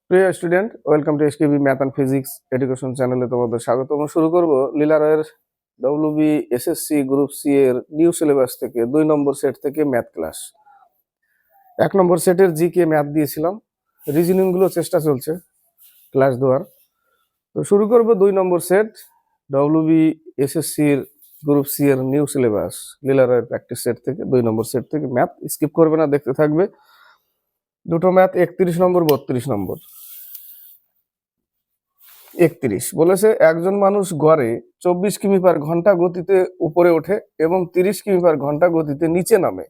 প্রিয় student, welcome to SKB math and physics education চ্যানেলে তোমাদের স্বাগত। আমরা শুরু করব লীলা রয়ের ডব্লিউবি এসএসসি গ্রুপ সি এর নিউ সিলেবাস থেকে 2 নম্বর সেট থেকে ম্যাথ ক্লাস। 1 নম্বর সেটের জিকে ম্যাথ দিয়েছিলাম, রিজনিং গুলো চেষ্টা চলছে ক্লাস দেওয়ার। তো শুরু করব 2 নম্বর সেট ডব্লিউবি এসএসসি এর গ্রুপ সি এর নিউ সিলেবাস লীলা রয়ের প্র্যাকটিস সেট থেকে 2 নম্বর সেট থেকে ম্যাথ। স্কিপ করবে না, দেখতে থাকবে। দুটো ম্যাথ 31 নম্বর 32 নম্বর। 31 বলেছে একজন মানুষ গড়ে 24 কিমি পার ঘন্টা গতিতে উপরে ওঠে এবং 30 কিমি পার ঘন্টা গতিতে নিচে নামে।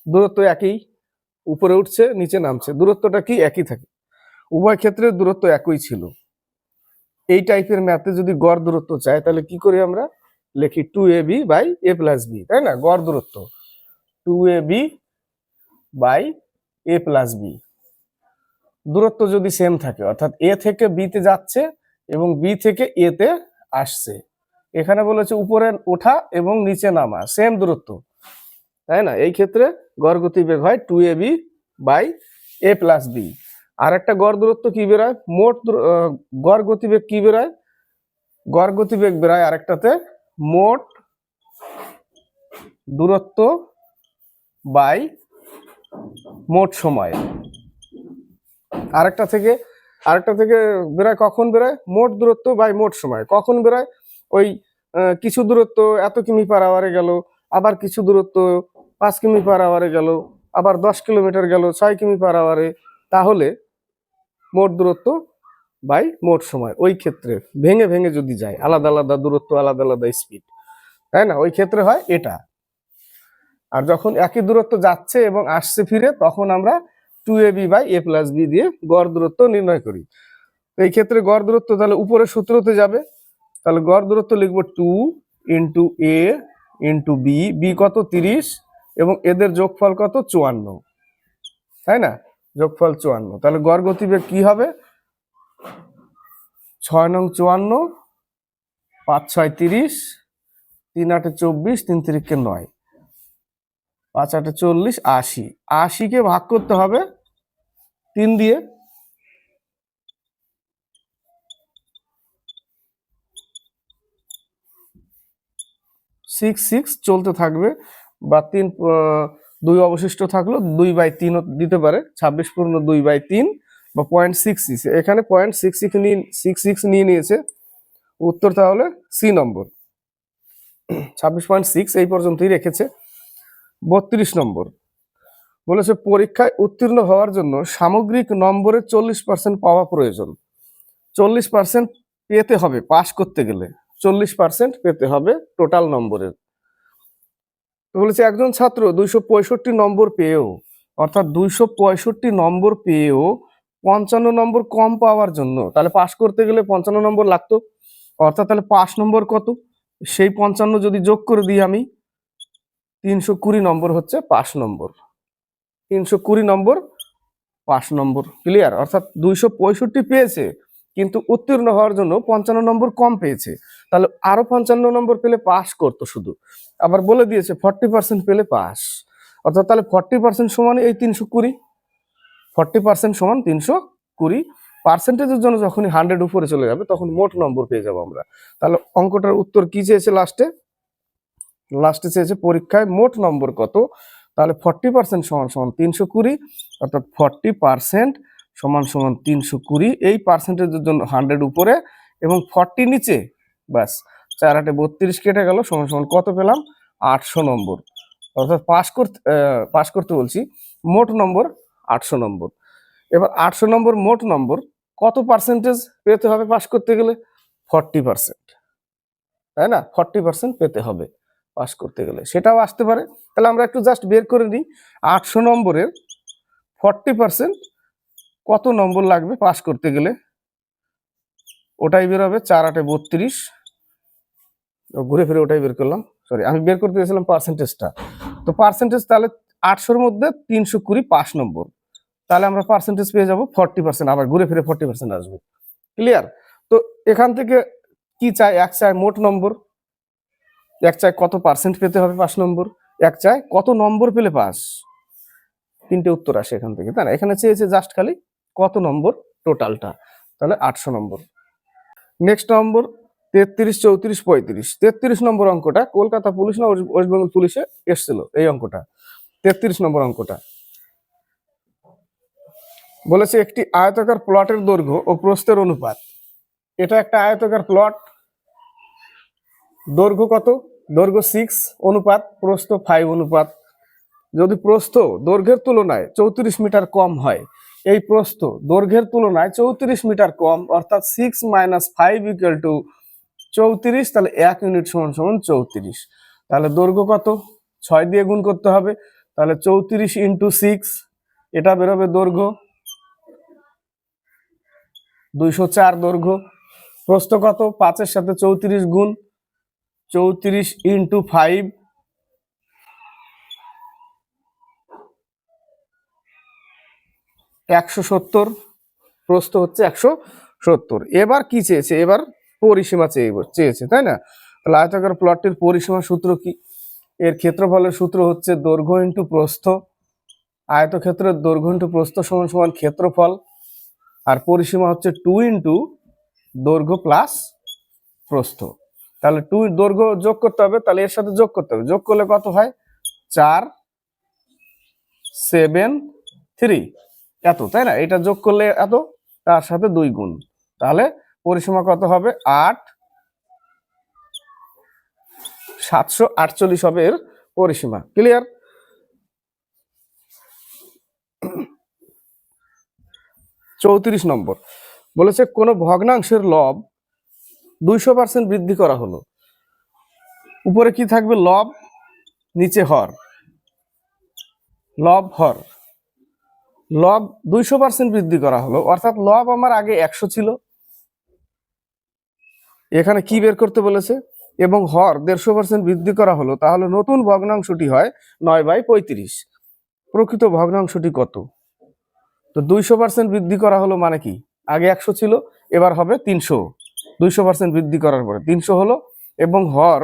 দূরত্ব একই, উপরে উঠছে নিচে নামছে, দূরত্বটা কি একই থাকে, উভয় ক্ষেত্রে দূরত্ব একই ছিল। এই টাইপের ম্যাথে যদি গড় দূরত্ব চাই তাহলে কি করি আমরা, লিখি 2ab by a plus B, তাই না? গড় দূরত্ব 2ab by a plus B. দূরত্ব যদি সেম থাকে, অর্থাৎ এ থেকে বিতে যাচ্ছে এবং বি থেকে এ তে আসছে, এখানে বলেছে উপরে ওঠা এবং নিচে নামা সেম দূরত্ব, তাই না? এই ক্ষেত্রে গড় গতিবেগ হয় 2ab by a plus B. আর একটা গড় দূরত্ব কি বেরোয়, গড় গতিবেগ কি বেরোয়, গড় গতিবেগ বেরোয় আরেকটাতে মোট দূরত্ব বাই মোট সময়। আরেকটা থেকে বেরোয়, কখন বেরোয়, মোট দূরত্ব বাই মোট সময়। কখন বেরোয়, ওই কিছু দূরত্ব এত কিমি পার আওয়ারে গেল, আবার কিছু দূরত্ব 5 কিমি পার আওয়ারে গেল, আবার 10 কিলোমিটার গেল 6 কিমি পার আওয়ারে, তাহলে মোট দূরত্ব বাই মোট সময়। ওই ক্ষেত্রে ভেঙে ভেঙে যদি যায়, আলাদা আলাদা দূরত্ব আলাদা আলাদা স্পিড, তাই না? ওই ক্ষেত্রে হয় এটা। আর যখন একই দূরত্ব যাচ্ছে এবং আসছে ফিরে, তখন আমরা 2ab by a plus B দিয়ে গড় দূরত্ব নির্ণয় করি। এই ক্ষেত্রে গড় দূরত্ব তাহলে উপরে সূত্রতে যাবে, তাহলে গড় দূরত্ব লিখবো 2 into a into B, B কত 30 এবং এদের যোগফল কত 54, তাই না? যোগফল 54। তাহলে গড় গতিবেগ কি হবে, 6 নং 54, 5 6 30, 3 8 24, 3 3 9, 5 8 40, 80। 80 কে ভাগ করতে হবে 3 দিয়ে, 6 6 চলতে থাকবে, বা 2 অবশিষ্ট থাকলো, 2/3 দিতে পারে, 26 পূর্ণ 2/3 বা 0.66। এখানে 0.66 নিয়ে নিয়েছে উত্তর, তাহলে সি নম্বর 26.6 এই পর্যন্তই রেখেছে। 32 নম্বর বলেছে পরীক্ষায় উত্তীর্ণ হওয়ার জন্য সামগ্রিক নম্বরের 40% পাওয়া প্রয়োজন। 40% পেতে হবে পাস করতে গেলে, 40% পেতে হবে টোটাল নম্বরের। বলেছে একজন ছাত্র 265 নম্বর পেয়েও, অর্থাৎ 265 নম্বর পেয়েও 55 নম্বর কম পাওয়ার জন্য, তাহলে পাস করতে গেলে 55 নম্বর লাগতো, অর্থাৎ তাহলে পাস নম্বর কত, সেই 55 যদি যোগ করে দিই আমি, 320 নম্বর হচ্ছে পাস নম্বর। 320 নম্বর পাস নম্বর, ক্লিয়ার? অর্থাৎ 265 পেয়েছে কিন্তু উত্তীর্ণ হওয়ার জন্য 55 নম্বর কম পেয়েছে, তাহলে আরো 55 নম্বর পেলে পাস করতো শুধু। আবার বলে দিয়েছে 40% পেলে পাস, অর্থাৎ তাহলে 40% সমান এই 320, 40% সমান 320। পার্সেন্টেজের জন্য যখনই 100 উপরে চলে যাবে তখন মোট নম্বর পেয়ে যাবো আমরা। তাহলে অঙ্কটার উত্তর কি চেয়েছে, লাস্টে চেয়েছে পরীক্ষায় মোট নম্বর কত, তাহলে 40% সমান সমান 320, অর্থাৎ 40% সমান সমান 320। এই পার্সেন্টেজের জন্য 100 উপরে এবং 40 নিচে, ব্যাস 4 8 32 কেটে গেল, সমান সমান কত পেলাম, 800 নম্বর। অর্থাৎ পাস করতে বলছি, মোট নম্বর 800 নম্বর। এবার 800 নম্বর মোট নম্বর, কত পার্সেন্টেজ পেতে হবে পাস করতে গেলে, 40%, তাই না? 40% পেতে হবে পাস করতে গেলে, সেটাও আসতে পারে। তাহলে আমরা একটু জাস্ট বের করে নিই, 800 নম্বরের 40% কত নম্বর লাগবে পাস করতে গেলে, ওটাই বের হবে 4 8 32, ঘুরে ফিরে ওটাই বের করলাম, সরি আমি বের করতে গেছিলাম পার্সেন্টেজটা। তো পার্সেন্টেজ তাহলে 800-র মধ্যে 320 পাস নম্বর, তাহলে আমরা পার্সেন্টেজ পেয়ে যাব 40%, আবার ঘুরে ফিরে 40% আসবে, ক্লিয়ার? তো এখান থেকে কি চাই, এক চাই মোট নম্বর, এক চাই কত পার্সেন্ট পেতে হবে পাস নম্বর, এক চাই কত নম্বর পেলে পাস। 3টে উত্তর আসে এখান থেকে, তাই না? এখানে চেয়েছে জাস্ট খালি কত নম্বর টোটালটা? তাহলে 800 নম্বর। নেক্সট নম্বর 33, 34, 35। 33 নম্বর অঙ্কটা কলকাতা পুলিশ না ওয়েস্ট বেঙ্গল পুলিশে এসেছিল এই অঙ্কটা। 33 নম্বর অঙ্কটা বলেছে একটি আয়তাকার প্লটের দৈর্ঘ্য ও প্রস্থের অনুপাত। এটা একটা আয়তাকার প্লট, দৈর্ঘ্য কত? দৈর্ঘ্য 6 অনুপাত প্রস্থ 5 অনুপাত। যদি প্রস্থ দৈর্ঘ্যের তুলনায় 34 মিটার কম হয়, এই প্রস্থ দৈর্ঘ্যের তুলনায় 34 মিটার কম, অর্থাৎ 6 - 5 = 34, তাহলে 1 ইউনিট সমান সমান 34। তাহলে দৈর্ঘ্য কত? 6 দিয়ে গুণ করতে হবে, তাহলে 34 × 6, এটা বেরোবে দৈর্ঘ্য 204 দৈর্ঘ্য। প্রস্থ কত? 5-এর সাথে 34 গুণ, 34 × 5, 170। প্রস্থ হচ্ছে 170। এবার কি চেয়েছে? এবার পরিসীমা চেয়েছে, তাই না? তাহলে আয়তাকার প্লটটির পরিসীমা সূত্র কি? এর ক্ষেত্রফলের সূত্র হচ্ছে দৈর্ঘ্য ইন্টু প্রস্থ। আয়তক্ষেত্রের দৈর্ঘ্য ইন্টু প্রস্থ সমান সমান ক্ষেত্রফল। আর পরিসীমা হচ্ছে 2 × দৈর্ঘ্য প্লাস প্রস্থ। তাহলে 2 দৈর্ঘ্য যোগ করতে হবে, তাহলে এর সাথে যোগ করতে হবে। যোগ করলে কত হয়? 4, 7, 3 এত, তাই না? এটা যোগ করলে এত, তার সাথে 2 গুণ, তাহলে পরিসীমা কত হবে? 8, 748 হবে এর পরিসীমা। ক্লিয়ার? চৌত্রিশ নম্বর বলেছে কোন ভগ্নাংশের লব 200% বৃদ্ধি করা হলো। উপরে কি থাকবে? লব, নিচে হর। লব হর। লব 200% বৃদ্ধি করা হলো, অর্থাৎ লব আমার আগে 100 ছিল, এখানে কি বের করতে বলেছে? এবং হর 150% বৃদ্ধি করা হলো, তাহলে নতুন ভগ্নাংশটি হয় 9/35। প্রকৃত ভগ্নাংশটি কত? তো 200% বৃদ্ধি করা হলো মানে কি? আগে 100 ছিল, এবার হবে 300। 200% বৃদ্ধি করার পরে 300 হলো, এবং হর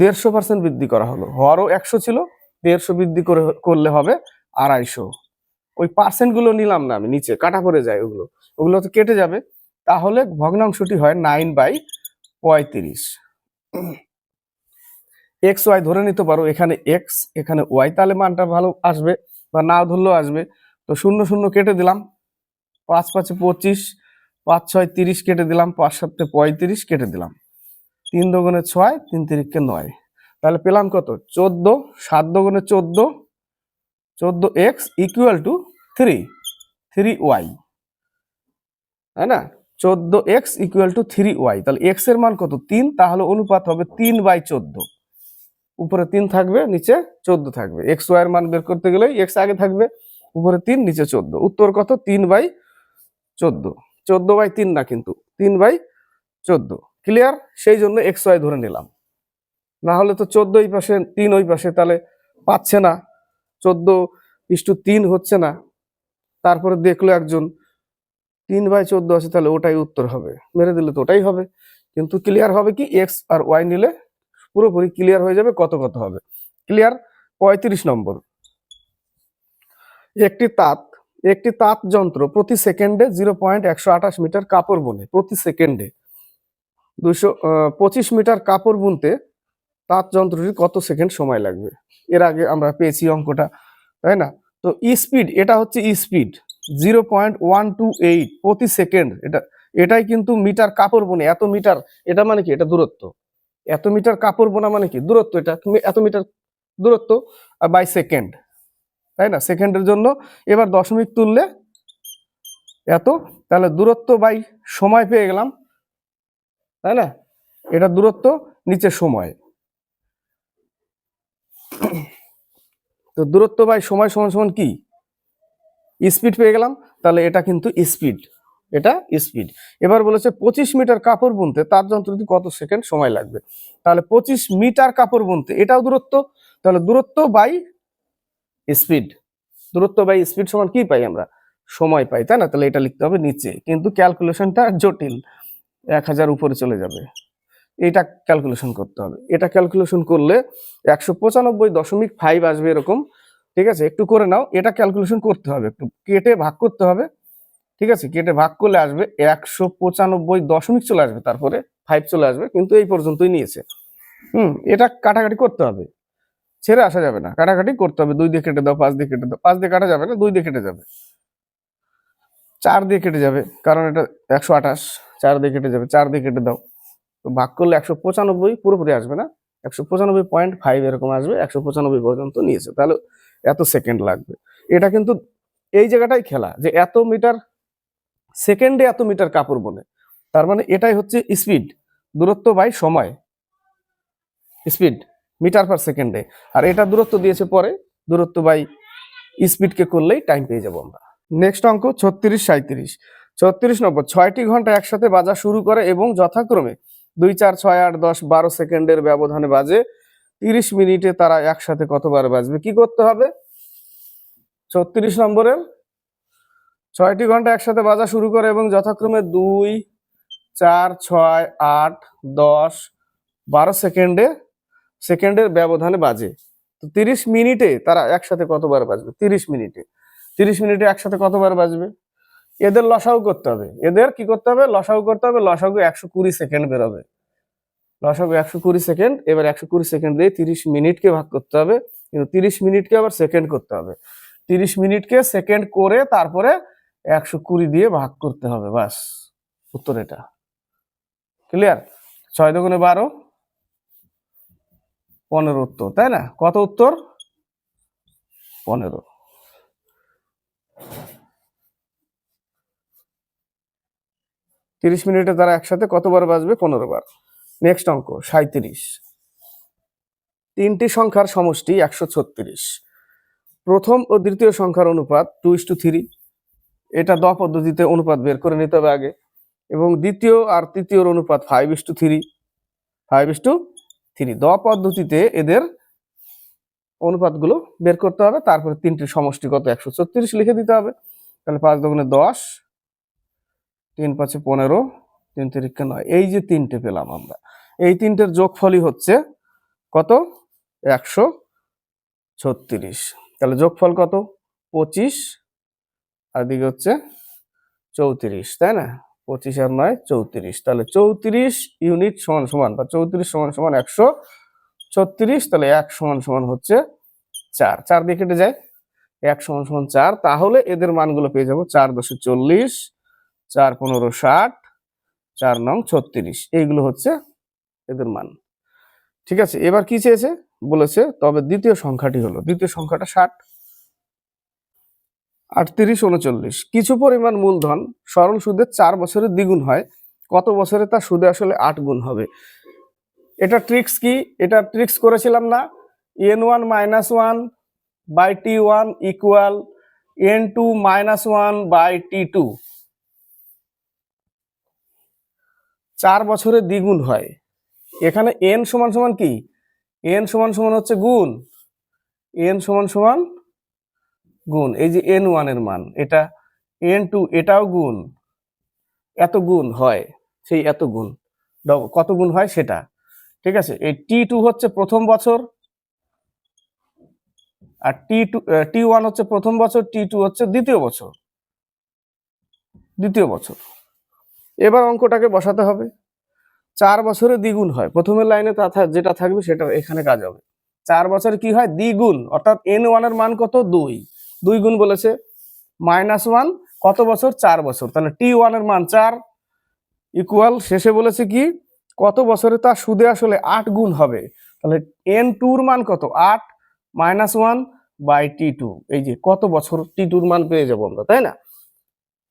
150% বৃদ্ধি করা হলো। হরও 100 ছিল, 150 বৃদ্ধি করলে হবে 250। ওই পার্সেন্ট গুলো নিলাম না আমি, নিচে কাটা পড়ে যায়, ওগুলো তো কেটে যাবে। তাহলে ভগ্নাংশটি হয় 9/35। এক্স ওয়াই ধরে নিতে পারো, এখানে এক্স এখানে ওয়াই, তাহলে মানটা ভালো আসবে, বা নাও ধরলেও আসবে। তো 0 0 কেটে দিলাম, 5 5 25, 5 6 30 কেটে দিলাম, 5 7 35 কেটে দিলাম, 3 2 6, 3 3 9। তাহলে পেলাম কত? 14। 7 2 14, 14x = 3y, তাই না? 14x = 3y। তাহলে x এর মান কত? 3, তাহলে অনুপাত হবে 3/14। উপরে 3 থাকবে, নিচে 14 থাকবে। x y এর মান বের করতে গেলে x আগে থাকবে, উপরে 3 নিচে 14। উত্তর কত? 3/14। 14/3 না, কিন্তু 3/14। ক্লিয়ার? সেই জন্য x y ধরে নিলাম, না হলে তো 14 এই পাশে 3 ওই পাশে, তাহলে পাচ্ছে না, 14:3 হচ্ছে না। তারপরে দেখলো একজন 3/14 আছে, তাহলে ওটাই উত্তর হবে, মেরে দিলে তো ওটাই হবে। কিন্তু ক্লিয়ার হবে কি? x আর y নিলে পুরোপুরি ক্লিয়ার হয়ে যাবে কত কত হবে। ক্লিয়ার? 35 নম্বর, একটি তাঁত যন্ত্র প্রতি সেকেন্ডে 0.128 মিটার কাপড় বুনে। প্রতি সেকেন্ডে 225 মিটার কাপড় বুনতে তাঁত যন্ত্রটির কত সেকেন্ড সময় লাগবে? এর আগে আমরা পেয়েছি অঙ্কটা, তাই না? তো স্পিড, এটা হচ্ছে স্পিড 0.128 প্রতি সেকেন্ড। এটাই কিন্তু মিটার কাপড় বুনে, এত মিটার, এটা মানে কি? এটা দূরত্ব। এত মিটার কাপড় বোনা মানে কি? দূরত্ব। এটা এত মিটার দূরত্ব, আর বাই সেকেন্ড, তাই না? সেকেন্ডের জন্য এবার দশমিক তুললে এত, তাহলে দূরত্ব বাই সময় পেয়ে গেলাম, তাই না? এটা দূরত্ব, নিচে সময়। তো দূরত্ব বাই সময় সমান সমান কি? স্পিড পেয়ে গেলাম, তাহলে এটা কিন্তু স্পিড, এটা স্পিড। এবার বলেছে 25 মিটার কাপড় বুনতে তার যন্ত্রটি কত সেকেন্ড সময় লাগবে? তাহলে 25 মিটার কাপড় বুনতে, এটাও দূরত্ব, তাহলে দূরত্ব বাই স্পিড। দূরত্ব বাই স্পিড সমান কি পাই আমরা? সময় পাই, তাই না? তাহলে এটা লিখতে হবে নিচে, কিন্তু ক্যালকুলেশনটা জটিল, 1000 উপরে চলে যাবে। এটা ক্যালকুলেশন করতে হবে। এটা ক্যালকুলেশন করলে 195.5 আসবে এরকম, ঠিক আছে, একটু করে নাও, এটা ক্যালকুলেশন করতে হবে, একটু কেটে ভাগ করতে হবে। ঠিক আছে, কেটে ভাগ করলে আসবে 195 চলে আসবে, তারপরে 5 চলে আসবে, কিন্তু এই পর্যন্তই নিয়েছে। এটা কাটাকাটি করতে হবে, ছেড়ে আসা যাবে না, কাটাকাটি করতে হবে। 2 দিয়ে কেটে দাও, 5 দিয়ে কেটে দাও, 5 দিয়ে কাটা যাবে না, 2 দিয়ে কেটে যাবে, 4 দিয়ে কেটে যাবে, কারণ এটা 128, 4 দিয়ে কেটে যাবে, 4 দিয়ে কেটে দাও। তো ভাগ করলে 195 পুরোপুরি আসবে না, 195.5 এরকম আসবে, 195 পর্যন্ত নিয়েছে, তাহলে এত সেকেন্ড লাগবে। এটা কিন্তু এই জায়গাটাই খেলা, যে এত মিটার সেকেন্ডে এত মিটার কাপড় বলে, তার মানে এটাই হচ্ছে স্পিড, দূরত্ব বাই সময়, স্পিড মিটার পার সেকেন্ডে। আর এটা দূরত্ব দিয়েছে পরে, দূরত্ব বাই স্পিডকে করলেই টাইম পেয়ে যাবো আমরা। নেক্সট অঙ্ক 36, 37। 36 নম্বর, 6টি ঘন্টা একসাথে বাজা শুরু করে এবং যথাক্রমে 2, 4, 6, 8, 10, 12 সেকেন্ডের ব্যবধানে বাজে। 30 মিনিটে তারা একসাথে কতবার বাজবে? কি করতে হবে? 36 নম্বরের 6টি ঘন্টা একসাথে বাজা শুরু করে এবং যথাক্রমে 2, 4, 6, 8, 10, 12 সেকেন্ডের ব্যবধানে বাজে। তো 30 মিনিটে তারা একসাথে কতবার বাজবে? 30 মিনিটে 30 মিনিটে একসাথে কতবার বাজবে? এদের লসাগু করতে হবে। এদের কি করতে হবে? লসাগু করতে হবে। লসাগু 120 সেকেন্ড বেরোবে। লসাগু 120 সেকেন্ড। এবার 120 সেকেন্ড দিয়ে 30 মিনিটকে ভাগ করতে হবে, কিন্তু 30 মিনিটকে আবার সেকেন্ড করতে হবে। 30 মিনিটকে সেকেন্ড করে তারপরে 120 দিয়ে ভাগ করতে হবে, বাস উত্তর এটা। ক্লিয়ার? 6 দুগুণে 12, 15 উত্তর, তাই না? কত উত্তর? 15। 30 মিনিটে তারা একসাথে কতবার বাজবে? 15 বার। নেক্সট অঙ্ক 37। 3টি সংখ্যার সমষ্টি 136। প্রথম ও দ্বিতীয় সংখ্যার অনুপাত 2:3। এটা দ পদ্ধতিতে অনুপাত বের করে নিতে হবে আগে। এবং দ্বিতীয় আর তৃতীয়র অনুপাত 5:3। 5:3। দ পদ্ধতিতে এদের অনুপাতগুলো বের করতে হবে, তারপরে 3টির সমষ্টি কত? 136 লিখে দিতে হবে। তাহলে 5 দুগুণে 10, 3 5 15, 3 3 9। এই যে 3টে পেলাম আমরা, এই 3টের যোগফলই হচ্ছে কত? 136। তাহলে যোগফল কত? 25, আর দিকে হচ্ছে 34, তাই না? 25 আর 9 34। তাহলে 34 ইউনিট সমান সমান, বা 34 সমান সমান 136। তাহলে 1 সমান সমান হচ্ছে 4। 4 দিয়ে কেটে যায়, 1 সমান সমান 4। তাহলে এদের মানগুলো পেয়ে যাবো। 4 10 40, 4 15 60, 4 9 36। এইগুলো হচ্ছে এদের মান। ঠিক আছে, এবার কি চেয়েছে? বলেছে তবে দ্বিতীয় সংখ্যাটি হলো, দ্বিতীয় সংখ্যাটা 60। 38 39। কিছু পরিমাণ মূলধন সরল সুদে 4 বছরের দ্বিগুণ হয়, কত বছরে তা সুদে আসলে 8 গুণ হবে? এটা ট্রিক্স কি? এটা ট্রিক্স করেছিলাম না? n1 - 1 by t1 equal n2 - 1 by t2। 4 বছরে দ্বিগুণ হয়। এখানে n সমান সমান কি? n সমান সমান হচ্ছে গুণ। n সমান সমান গুণ। এই যে n1 এর মান, এটা n2, এটাও গুণ। এত গুণ হয়, সেই এত গুণ কত গুণ হয় সেটা। ঠিক আছে, এই t2 হচ্ছে প্রথম বছর, আর t1 হচ্ছে প্রথম বছর, t2 হচ্ছে দ্বিতীয় বছর। এবার অঙ্কটাকে বসাতে হবে। 4 বছরে দ্বিগুণ হয়, প্রথমের লাইনে যেটা থাকবে সেটা এখানে কাজ হবে। 4 বছরে কি হয়? দ্বিগুণ, অর্থাৎ n1 এর মান কত? 2। 2 গুণ বলেছে। -1 কত বছর? 4 বছর। তাহলে t1 এর মান 4 ইকুয়াল, শেষে বলেছে কি কত বছরে তা সুদে আসলে 8 গুণ হবে। তাহলে n2 এর মান কত? 8 -1 বাই t2। এই যে কত বছর t2 এর মান পেয়ে যাবো আমরা, তাই না?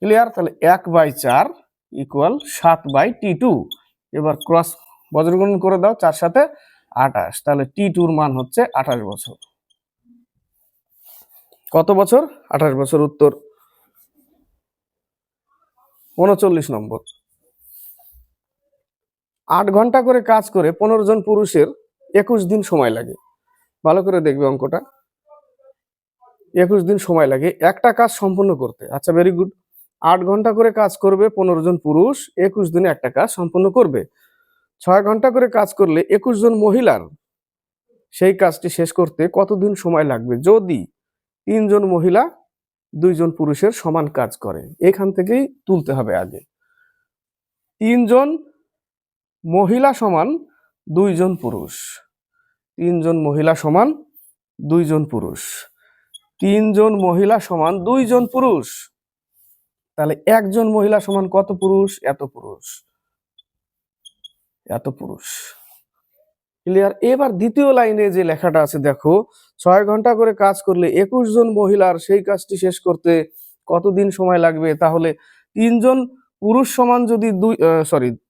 ক্লিয়ার? তাহলে 1/4 ইকুয়াল 7/t2। এবার ক্রস বজ্রগুণন করে দাও, 4 সাথে 28। তাহলে t2 এর মান হচ্ছে 28 বছর। কত বছর? 28 বছর। উত্তর 39 নম্বর। 8 ঘন্টা করে কাজ করে 15 জন পুরুষের 21 দিন সময় লাগে। ভালো করে দেখবে অঙ্কটা। 21 দিন সময় লাগে একটা কাজ সম্পূর্ণ করতে। আচ্ছা, ভেরি গুড। 8 ঘন্টা করে কাজ করবে 15 জন পুরুষ, 21 দিনে একটা কাজ সম্পূর্ণ করবে। 6 ঘন্টা করে কাজ করলে 21 জন মহিলার সেই কাজটি শেষ করতে কতদিন সময় লাগবে? যদি 3 জন মহিলা 2 জন পুরুষের সমান কাজ করে, এখান থেকেই তুলতে হবে আগে। 3 জন মহিলা সমান 2 জন পুরুষ, 3 জন মহিলা সমান 2 জন পুরুষ, 3 জন মহিলা সমান 2 জন পুরুষ। তাহলে 1 জন মহিলা সমান কত পুরুষ? এত পুরুষ, এত পুরুষ। ক্লিয়ার? এবার দ্বিতীয় লাইনে যে লেখাটা আছে দেখো, 6 ঘন্টা করে কাজ করলে 21 জন মহিলার সেই কাজটি শেষ করতে কতদিন সময় লাগবে? তাহলে 3 জন পুরুষ সমান যদি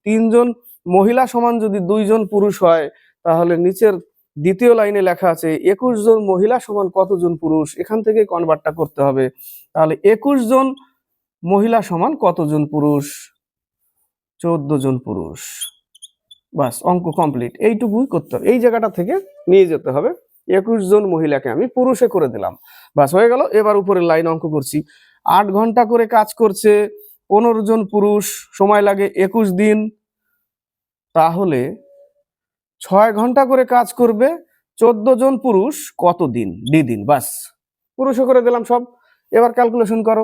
3 জন মহিলা সমান যদি 2 জন পুরুষ হয়, তাহলে নিচের দ্বিতীয় লাইনে লেখা আছে 21 জন মহিলা সমান কতজন পুরুষ, এখান থেকে কনভার্টটা করতে হবে। তাহলে 21 জন মহিলা সমান কতজন পুরুষ? 14 জন পুরুষ। বাস, অঙ্ক কমপ্লিট। এইটুকুই করতে হবে, এই জায়গাটা থেকে নিয়ে যেতে হবে। 21 জন মহিলাকে আমি পুরুষে করে দিলাম, বাস হয়ে গেল। এবার উপরের লাইন অঙ্ক করছি। 8 ঘন্টা করে কাজ করছে 15 জন পুরুষ, সময় লাগে 21 দিন। তাহলে 6 ঘন্টা করে কাজ করবে 14 জন পুরুষ কত দিন? ডি দিন। বাস, পুরুষে করে দিলাম সব। এবার ক্যালকুলেশন করো।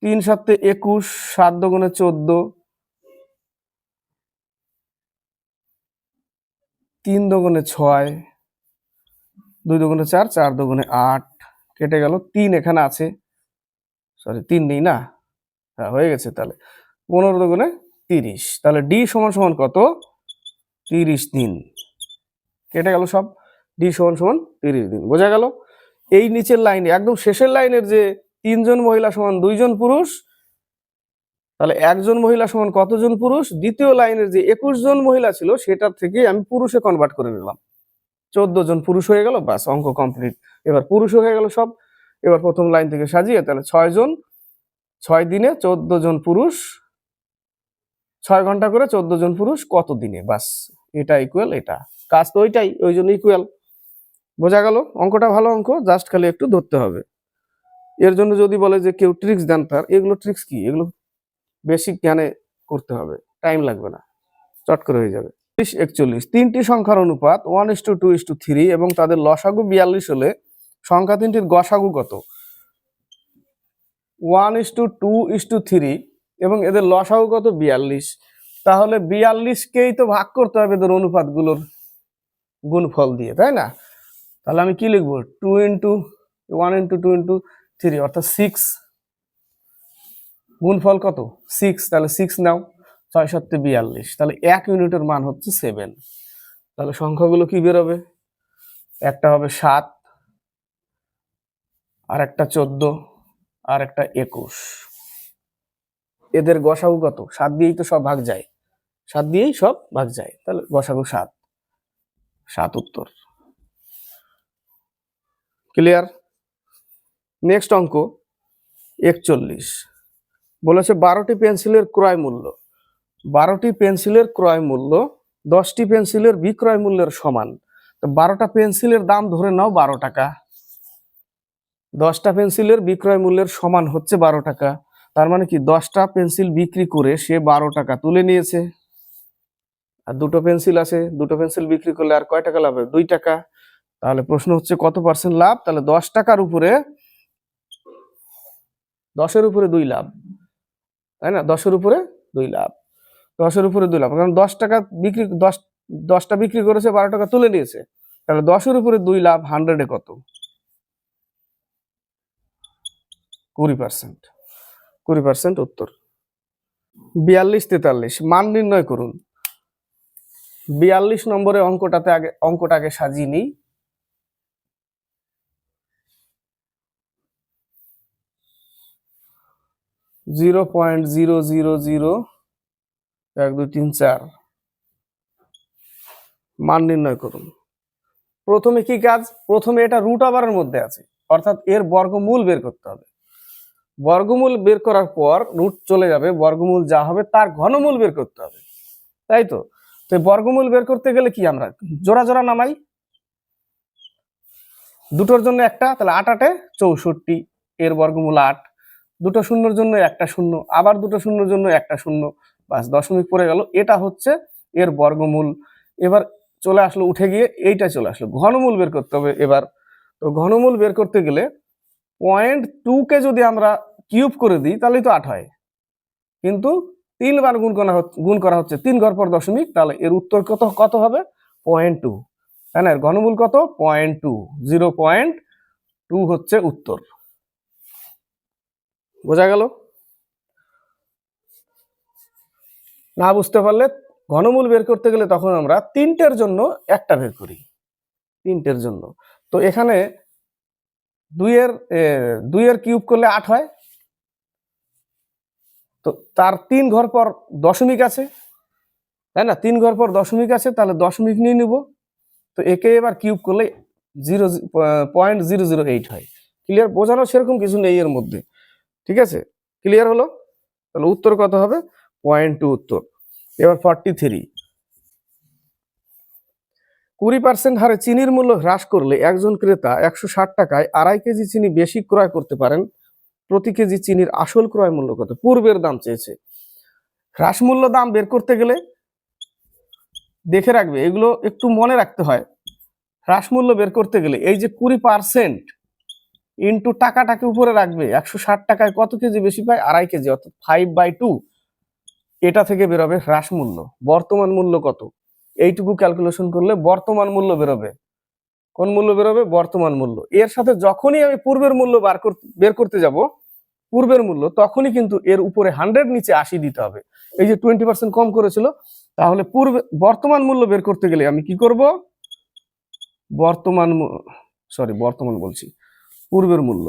3 7 21, 7 দুগুণে 14, 3 দুগুণে 6, 2 দুগুণে 4, 4 দুগুণে 8, কেটে গেল। 3 এখানে আছে, সরি 3 নেই না, হ্যাঁ হয়ে গেছে। তাহলে 15 দুগুণে 30, তাহলে ডি সমান সমান কত? 30 দিন। কেটে গেল সব। ডি সমান সমান 30 দিন, বোঝা গেল? এই নিচের লাইনে একদম শেষের লাইনের যে 3 জন মহিলা সমান 2 জন পুরুষ, তাহলে 1 জন মহিলা সমান কতজন পুরুষ? দ্বিতীয় লাইনের যে 21 জন মহিলা ছিল সেটার থেকে আমি পুরুষে কনভার্ট করে নিলাম, 14 জন পুরুষ হয়ে গেল। বাস, অঙ্ক কমপ্লিট। এবার পুরুষ হয়ে গেল সব। এবার প্রথম লাইন থেকে সাজিয়ে, তাহলে 6 জন, 6 দিনে 14 জন পুরুষ, 6 ঘন্টা করে 14 জন পুরুষ কত দিনে? বাস, এটা ইকুয়াল এটা। কাজ তো ওইটাই, ওই জন্য ইকুয়াল। বোঝা গেল? অঙ্কটা ভালো অঙ্ক, জাস্ট খালি একটু ধরতে হবে। এর জন্য যদি বলে যে কেউ ট্রিক্স দেন, তার এগুলো ট্রিক্স কি? এগুলো বেসিক জ্ঞানে করতে হবে, টাইম লাগবে না, চট করে হয়ে যাবে। 41 তিনটি সংখ্যার অনুপাত 1:2:3 এবং তাদের লসাগু 42 হলে সংখ্যা তিনটির গসাগু কত? 1:2:3 এবং এদের লসাগু কত? 42। তাহলে 42কেই তো ভাগ করতে হবে এদের অনুপাতগুলোর গুণফল দিয়ে, তাই না? তাহলে আমি কি লিখবো? 2 ইন্টু 1 ইন্টু 2 ইন্টু 3 অর্থাৎ 6। গুণফল কত? 6। তাহলে 6 নাও, 6 7 42, তাহলে 1 ইউনিটের মান হচ্ছে 7। তাহলে সংখ্যাগুলো কি বেরোবে? একটা হবে 7, আর একটা 14, আর একটা 21। এদের গসাগু কত? 7 দিয়েই তো সব ভাগ যায়, 7 দিয়েই সব ভাগ যায়, তাহলে গসাগু 7। 7 উত্তর। ক্লিয়ার? নেক্সট অঙ্ক 41 বলেছে 12টি পেন্সিলের ক্রয় মূল্য, 12টি পেন্সিলের ক্রয় মূল্য 10টি পেন্সিলের বিক্রয় মূল্যের সমান। তো 12টা পেন্সিলের দাম ধরে নাও 12 টাকা, 10টা পেন্সিলের বিক্রয় মূল্যের সমান হচ্ছে 12 টাকা। তার মানে কি 10টা পেন্সিল বিক্রি করে সে 12 টাকা তুলে নিয়েছে। আর দুটো পেন্সিল আছে, দুটো পেন্সিল বিক্রি করলে আর কয় টাকা লাভ হবে? 2 টাকা। তাহলে প্রশ্ন হচ্ছে কত পার্সেন্ট লাভ? তাহলে 10 টাকার উপরে 10-এর উপরে 2 লাভ, তাই না? 10-এর উপরে 2 লাভ, 10-এর উপরে 2 লাভ, কারণ 10 টাকা বিক্রি, 10টা বিক্রি করেছে, 12 টাকা তুলে নিয়েছে। তাহলে 10-এর উপরে 2 লাভ 100-এ কত? 20%। 20% উত্তর। 42-43 মান নির্ণয় করুন। 42 নম্বরের অঙ্কটাকে সাজিয়ে নিই। 0.0001234 মান নির্ণয় করুন। প্রথমে কি কাজ? প্রথমে এটা রুট ওভারের মধ্যে আছে, অর্থাৎ এর বর্গমূল বের করতে হবে। বর্গমূল বের করার পর রুট চলে যাবে, বর্গমূল যা হবে তার ঘনমূল বের করতে হবে, তাই তো? তো বর্গমূল বের করতে গেলে কি আমরা জোড়া জোড়া নামাই, দুটোর জন্য একটা, তাহলে 8 8 64, এর বর্গমূল 8। দুটো শূন্যর জন্য একটা শূন্য, আবার দুটো শূন্যর জন্য একটা শূন্য, বাস দশমিক পড়ে গেল। এটা হচ্ছে এর বর্গমূল। এবার চলে আসলো, উঠে গিয়ে এইটা চলে আসলো, ঘনমূল বের করতে হবে। এবার তো ঘনমূল বের করতে গেলে 0.2 কে যদি আমরা কিউব করে দিই তাহলেই তো 8 হয়, কিন্তু 3 বার গুণ করা হচ্ছে 3 ঘর পর দশমিক, তাহলে এর উত্তর কত কত হবে 0.2, তাই না? এর ঘনমূল কত 0.2, 0.2 হচ্ছে উত্তর। বোঝা গেল? না বুঝতে পারলে ঘনমূল বের করতে গেলে তখন আমরা 3টের জন্য একটা বের করি, 3টের জন্য। তো এখানে 2 এর কিউব করলে 8 হয়, তো তার 3 ঘর পর দশমিক আছে, তাই না? 3 ঘর পর দশমিক আছে, তাহলে দশমিক নিয়ে নিব। তো একে এবার কিউব করলে 0.008 হয়। ক্লিয়ার? বোঝানো সেরকম কিছু নেই এর মধ্যে, ঠিক আছে? ক্লিয়ার হলো? তাহলে উত্তর কত হবে 0.2 উত্তর। এবার 43, 20% হারে চিনির মূল্য হ্রাস করলে একজন ক্রেতা 160 টাকায় 2.5 কেজি চিনি বেশি ক্রয় করতে পারেন। প্রতি কেজি চিনির আসল ক্রয় মূল্য কত? পূর্বের দাম চেয়েছে। হ্রাস মূল্য দাম বের করতে গেলে দেখে রাখবে, এগুলো একটু মনে রাখতে হয়। হ্রাস মূল্য বের করতে গেলে এই যে 20% ইন্টু টাকাটাকে উপরে রাখবে, 160 টাকায় কত কেজি বেশি পায়? 2.5 কেজি, অর্থাৎ 5/2। এটা থেকে বেরোবে হ্রাস মূল্য। বর্তমান মূল্য কত? এইটুকু ক্যালকুলেশন করলে বর্তমান মূল্য বেরোবে। কোন মূল্য বেরোবে? বর্তমান মূল্য। এর সাথে যখনই আমি পূর্বের মূল্য বের করতে যাব, পূর্বের মূল্য, তখনই কিন্তু এর উপরে 100 নিচে 80 দিতে হবে। এই যে 20% কম করেছিল, তাহলে বর্তমান মূল্য বের করতে গেলে আমি কি করব? বর্তমান বলছি, পূর্বের মূল্য।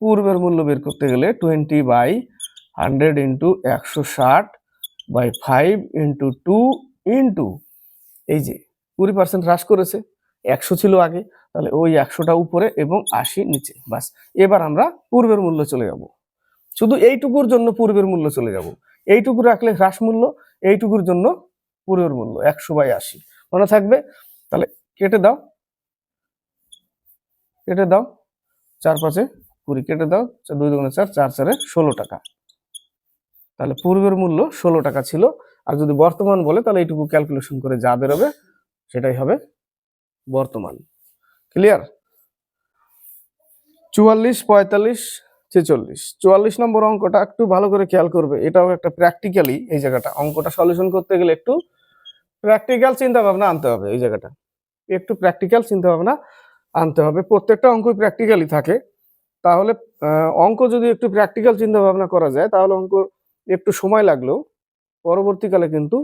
পূর্বের মূল্য বের করতে গেলে 20/100 ইন্টু 160/5 ইন্টু 2 ইন্টু এই যে 20% হ্রাস করেছে, 100 ছিল আগে, তাহলে ওই 100টা উপরে এবং 80 নিচে। বাস, এবার আমরা পূর্বের মূল্য চলে যাব। শুধু এইটুকুর জন্য পূর্বের মূল্য চলে যাব। এইটুকু রাখলে হ্রাস মূল্য, এইটুকুর জন্য পূর্বের মূল্য 100/80 মনে থাকবে। তাহলে কেটে দাও, কেটে দাও, 4×5 20, কেটে দাও, 2 × 4, 4×4 16 টাকা। তাহলে পূর্বের মূল্য 16 টাকা ছিল, আর যদি বর্তমান বলে তাহলে এইটুকু ক্যালকুলেশন করে যা বেরোবে সেটাই হবে বর্তমান। ক্লিয়ার? 44, 45, 46, 44 নম্বর অঙ্কটা একটু ভালো করে খেয়াল করবে। এটাও একটা প্র্যাকটিক্যালি, এই জায়গাটা অঙ্কটা সলিউশন করতে গেলে একটু প্র্যাকটিক্যাল চিন্তা ভাবনা আনতে হবে। এই জায়গাটা একটু প্র্যাকটিক্যাল চিন্তা ভাবনা আনতে হবে। প্রত্যেকটা অঙ্কই প্র্যাকটিক্যালি থাকে, তাহলে অঙ্ক যদি একটু প্র্যাকটিক্যাল চিন্তা ভাবনা করা যায় তাহলে অঙ্ক একটু সময় লাগলেও পরবর্তীকালে কিন্তু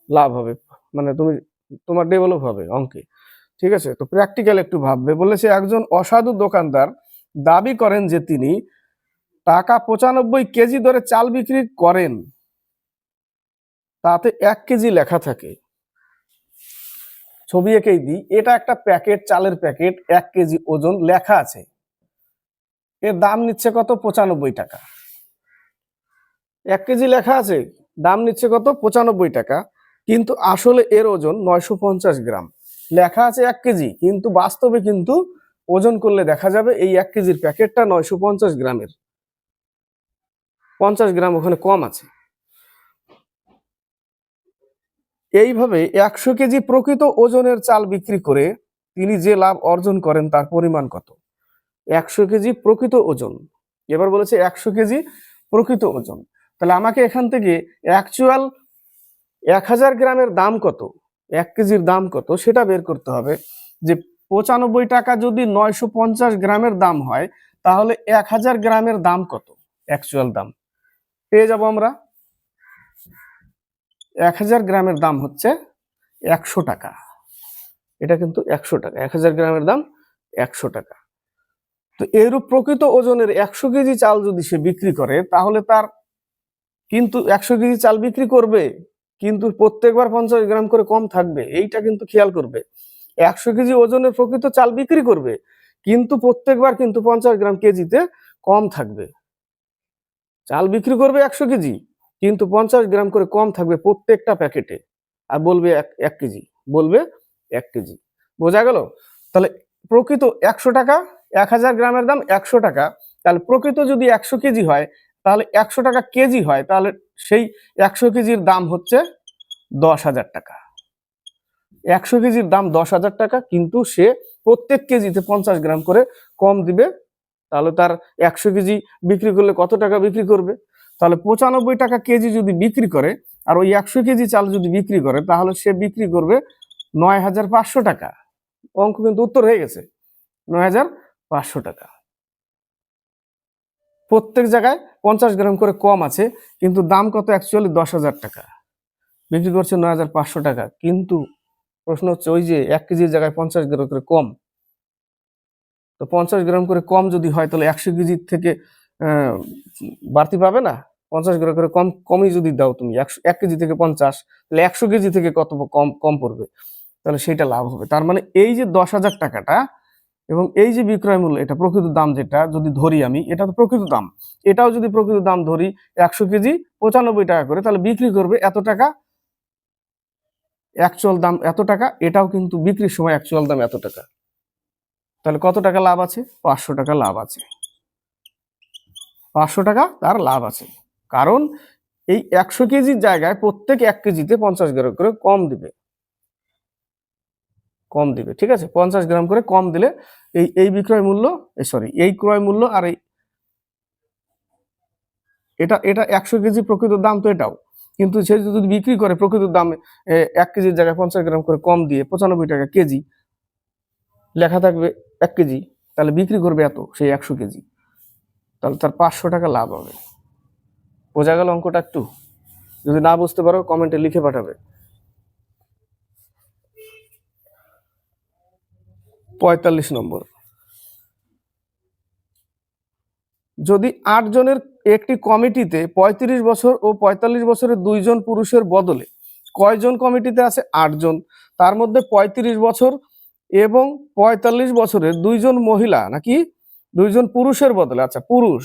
লাভ হবে, মানে তোমার ডেভেলপ হবে অঙ্কে, ঠিক আছে? তো প্র্যাকটিক্যাল একটু ভাববে। বলেছে একজন অসাধু দোকানদার দাবি করেন যে তিনি টাকা 95 কেজি দরে চাল বিক্রি করেন, তাতে 1 কেজি লেখা থাকে। ছবি এঁকেই দিই, এটা একটা প্যাকেট, চালের প্যাকেট, 1 কেজি ওজন, লেখা আছে। এর দাম নিচ্ছে কত? 95 টাকা। 1 কেজি লেখা আছে, দাম নিচ্ছে কত? 95 টাকা, কিন্তু আসলে এর ওজন 950 গ্রাম। লেখা আছে 1 কেজি, কিন্তু বাস্তবে কিন্তু ওজন করলে দেখা যাবে এই 1 কেজির প্যাকেটটা 950 গ্রামের, 50 গ্রাম ওখানে কম আছে। এইভাবে 100 কেজি প্রকৃত ওজনের চাল বিক্রি করে তিনি যে লাভ অর্জন করেন তার পরিমাণ কত? 100 কেজি প্রকৃত ওজন। এবার বলেছে 100 কেজি প্রকৃত ওজন, তাহলে আমাকে এখান থেকে অ্যাকচুয়াল 1000 গ্রামের দাম কত, 1 কেজির দাম কত সেটা বের করতে হবে। যে 95 টাকা যদি 950 গ্রামের দাম হয়, তাহলে 1000 গ্রামের দাম কত? অ্যাকচুয়াল দাম পেয়ে যাব আমরা। 1000 গ্রামের দাম হচ্ছে 100 টাকা। এটা কিন্তু 100 টাকা, 1000 গ্রামের দাম 100 টাকা। তো এরূপ প্রকৃত ওজনের 100 কেজি চাল যদি সে বিক্রি করে, তাহলে তার কিন্তু 100 কেজি চাল বিক্রি করবে, কিন্তু প্রত্যেকবার 50 গ্রাম করে কম থাকবে। এইটা কিন্তু খেয়াল করবে। 100 কেজি ওজনের প্রকৃত চাল বিক্রি করবে, কিন্তু প্রত্যেকবার কিন্তু 50 গ্রাম কেজিতে কম থাকবে। চাল বিক্রি করবে 100 কেজি, কিন্তু 50 গ্রাম করে কম থাকবে প্রত্যেকটা প্যাকেটে, আর বলবে 1 কেজি, বলবে 1 কেজি। বোঝা গেল? তাহলে প্রকৃত 100 টাকা, 1000 গ্রামের দাম 100 টাকা, তাহলে প্রকৃত যদি 100 কেজি হয়, তাহলে 100 টাকা কেজি হয়, তাহলে সেই 100 কেজির দাম হচ্ছে 10,000 টাকা। 100 কেজির দাম 10,000 টাকা, কিন্তু সে প্রত্যেক কেজিতে 50 গ্রাম করে কম দিবে। তাহলে তার 100 কেজি বিক্রি করলে কত টাকা বিক্রি করবে? তাহলে 95 টাকা কেজি যদি বিক্রি করে, আর ওই 100 কেজি চাল যদি বিক্রি করে, তাহলে সে বিক্রি করবে 9,500 টাকা। অঙ্ক কিন্তু উত্তর হয়ে গেছে, 9,500 টাকা। প্রত্যেক জায়গায় 50 গ্রাম করে কম আছে, কিন্তু দাম কত? অ্যাকচুয়ালি 10,000 টাকা, বিক্রি করছে 9,500 টাকা। কিন্তু প্রশ্ন হচ্ছে, ওই যে 1 কেজির জায়গায় 50 গ্রাম করে কম, তো 50 গ্রাম করে কম যদি হয়, তাহলে 100 কেজির থেকে বাড়তি পাবে না? 50 গ্রাম করে কম কমই যদি দাও তুমি, 1 কেজি থেকে 50, তাহলে 100 কেজি থেকে কত কম কম পড়বে, তাহলে সেটা লাভ হবে। তার মানে এই যে 10,000 টাকাটা এবং এই যে বিক্রয় মূল্য, এটা প্রকৃত দাম যেটা যদি ধরি আমি, এটা তো প্রকৃত দাম, এটাও যদি প্রকৃত দাম ধরি 100 কেজি 95 টাকা করে, তাহলে বিক্রি করবে এত টাকা, অ্যাকচুয়াল দাম এত টাকা, এটাও কিন্তু বিক্রির সময় অ্যাকচুয়াল দাম এত টাকা। তাহলে কত টাকা লাভ আছে? 500 টাকা লাভ আছে। 500 টাকা তার লাভ আছে, কারণ এই 100 কেজির জায়গায় প্রত্যেক 1 কেজিতে 50 গ্রাম করে কম দিবে, কম দিবে। ঠিক আছে, 50 গ্রাম করে কম দিলে এই বিক্রয় মূল্য, সরি, এই ক্রয় মূল্য আর এটা 100 কেজি প্রকৃত দাম তো এটাও, কিন্তু সে যদি বিক্রি করে প্রকৃত দামে 1 কেজির জায়গায় 50 গ্রাম করে কম দিয়ে 95 টাকা কেজি লেখা থাকবে 1 কেজি, তাহলে বিক্রি করবে এত সেই 100 কেজি, তাহলে তার 500 টাকা লাভ হবে। বোঝা গেল অঙ্কটা একটু? যদি না বুঝতে পারো কমেন্টে লিখে পাঠাবে। 45 নম্বর, যদি 8 জনের একটি কমিটিতে 35 বছর ও 45 বছরের 2 জন পুরুষের বদলে, কয়জন কমিটিতে আছে? 8 জন। তার মধ্যে 35 বছর এবং 45 বছরের 2 জন মহিলা, নাকি 2 জন পুরুষের বদলে, আচ্ছা পুরুষ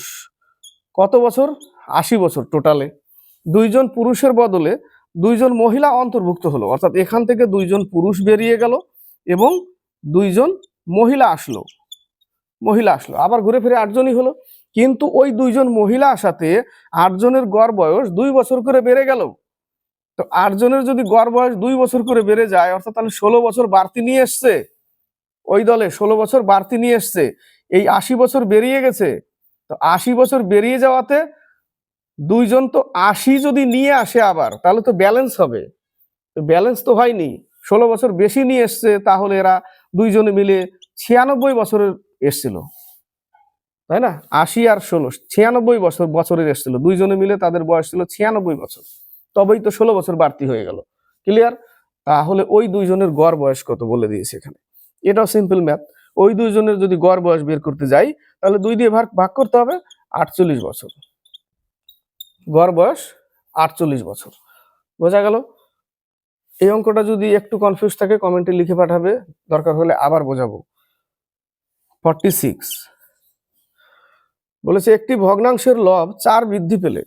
কত বছর? 80 বছর টোটালে। 2 জন পুরুষের বদলে 2 জন মহিলা অন্তর্ভুক্ত হলো, অর্থাৎ এখান থেকে 2 জন পুরুষ বেরিয়ে গেল এবং 2 জন মহিলা আসলো, আবার ঘুরে ফিরে 8 জনই হলো। কিন্তু ওই 2 জন মহিলা আসাতে 8 জনের গড় বয়স 2 বছর করে বেড়ে গেল। তো 8 জনের যদি গড় বয়স 2 বছর করে বেড়ে যায়, অর্থাৎ তাহলে 16 বছর বাড়তি নিয়ে এসছে, ওই দলে 16 বছর বাড়তি নিয়ে এসছে, এই 80 বছর বেরিয়ে গেছে। তো 80 বছর বেরিয়ে যাওয়াতে 2 জন তো 80 যদি নিয়ে আসে আবার, তাহলে তো ব্যালেন্স হবে। তো ব্যালেন্স তো হয়নি, 16 বছর বেশি নিয়ে এসছে, তাহলে এরা 2 জনে মিলে 96 বছরের এসছিল, তাই না? 80 আর 16, 96 বছরের এসেছিল, 2 জনে মিলে তাদের বয়স ছিল 96 বছর, তবেই তো 16 বছর বাড়তি হয়ে গেল। ক্লিয়ার? তাহলে ওই 2 জনের গড় বয়স কত বলে দিয়েছে এখানে, এটাও সিম্পল ম্যাথ। ওই 2 জনের যদি গড় বয়স বের করতে যাই, তাহলে 2 দিয়ে ভাগ করতে হবে, 48 বছর, গড় বয়স 48 বছর। বোঝা গেল? এই অঙ্কটা যদি একটু কনফিউজ থাকে কমেন্টে লিখে পাঠাবে, দরকার হলে আবার বোঝাবো। 46 বলেছে, একটি ভগ্নাংশের লব 4 বৃদ্ধি পেলে,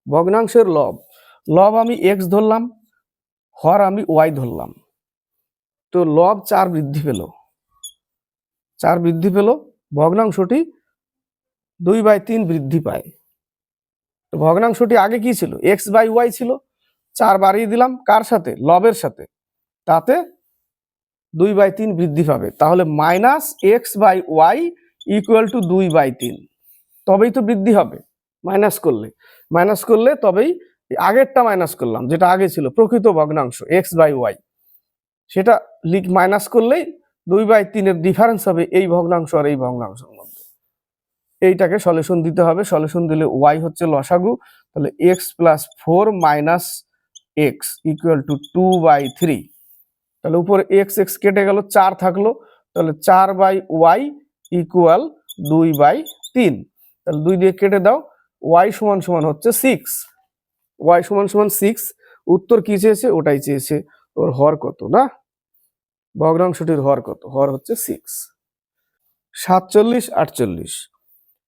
ভগ্নাংশের লব আমি এক্স ধরলাম, হর আমি ওয়াই ধরলাম, তো লব 4 বৃদ্ধি পেল, 4 বৃদ্ধি পেল, ভগ্নাংশটি 2/3 বৃদ্ধি পায়। তো ভগ্নাংশটি আগে কি ছিল? x/y ছিল, 4 বাড়িয়ে দিলাম, কার সাথে? লবের সাথে, তাতে 2/3 বৃদ্ধি পাবে। তাহলে -x/y = 2/3, তবেই তো বৃদ্ধি হবে। মাইনাস করলে তবেই, আগেরটা মাইনাস করলাম যেটা আগে ছিল প্রকৃত ভগ্নাংশ x/y, সেটা মাইনাস করলেই 2/3 এর ডিফারেন্স হবে এই ভগ্নাংশ আর এই ভগ্নাংশের মধ্যে। এইটাকে সলিউশন দিতে হবে, সলিউশন দিলে y হচ্ছে লসাগু, তাহলে x + 4 - x = 2/3। তাহলে উপরে x কেটে গেল, 4 থাকলো, তাহলে 4/y = 2/3। তাহলে 2 দিয়ে কেটে দাও, y = হচ্ছে 6, y = 6। উত্তর কি চেয়েছে? ওটাই চেয়েছে, ওর হর কত না, ভগ্নাংশটির হর কত? হর হচ্ছে 6।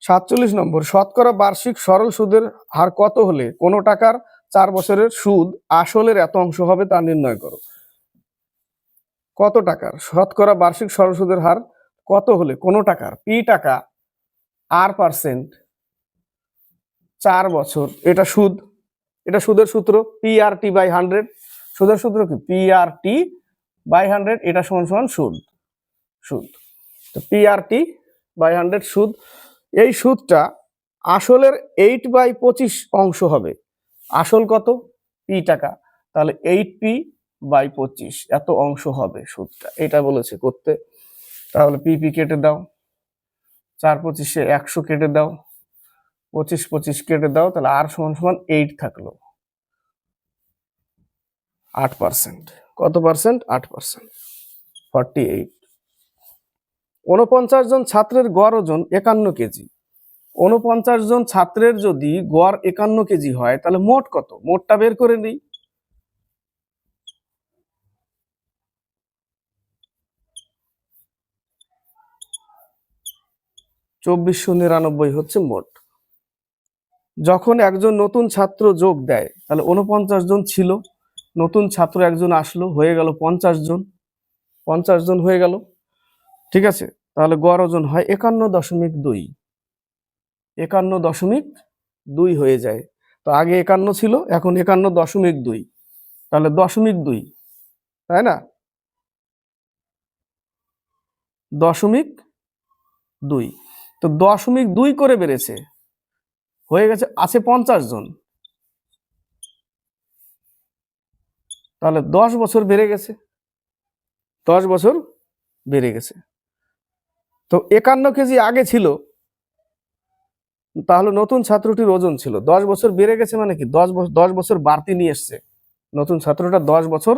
47 নম্বর, শতকরা বার্ষিক সরল সুদের হার কত হলে কোনো টাকার 4 বছরের সুদ আসলের এত অংশ হবে তা নির্ণয় করো। কত টাকার শতকরা বার্ষিক সরল সুদের হার কত হলে কোনো টাকার পি টাকা r% 4 বছর, এটা সুদ, এটা সুদের সূত্র, PRT/100, সুদের সূত্র কি PRT বাই 100, এটা সমান সমান সুদ। সুদ তো PRT বাই 100 সুদ। এই সুদটা আসলের 8/25 অংশ হবে। আসল কত? P টাকা, তাহলে 8P/25 এত অংশ হবে সুদটা, এটা বলেছে করতে। তাহলে PP কেটে দাও, 4×25 100 কেটে দাও, 25 কেটে দাও, তাহলে R সমান সমান 8 থাকলো। 8%। কত পার্সেন্ট? 8%। 48। 49 জন ছাত্রের গড় ওজন 51 কেজি। 49 জন ছাত্রের যদি গড় 51 কেজি হয় তাহলে মোট কত? মোটটা বের করে নিই। $2499 হচ্ছে মোট। যখন একজন নতুন ছাত্র যোগ দেয় তাহলে 49 জন ছিল, নতুন ছাত্র একজন আসলো, হয়ে গেল 50 জন। 50 জন হয়ে গেল, ঠিক আছে। তাহলে গড় ওজন হয় 51.2। 51.2 হয়ে যায়। তো আগে 51 ছিল, এখন 51.2, তাহলে 0.2, তাই না? 0.2। তো 0.2 করে বেড়েছে, হয়ে গেছে, আছে 50 জন, তাহলে 10 বছর বেড়ে গেছে। 10 বছর বেড়ে গেছে। তো 51 কেজি আগে ছিল, তাহলে নতুন ছাত্রটির ওজন ছিল 10 বছর বেড়ে গেছে, মানে কি 10 বছর বাড়তি নিয়ে এসছে। নতুন ছাত্রটা 10 বছর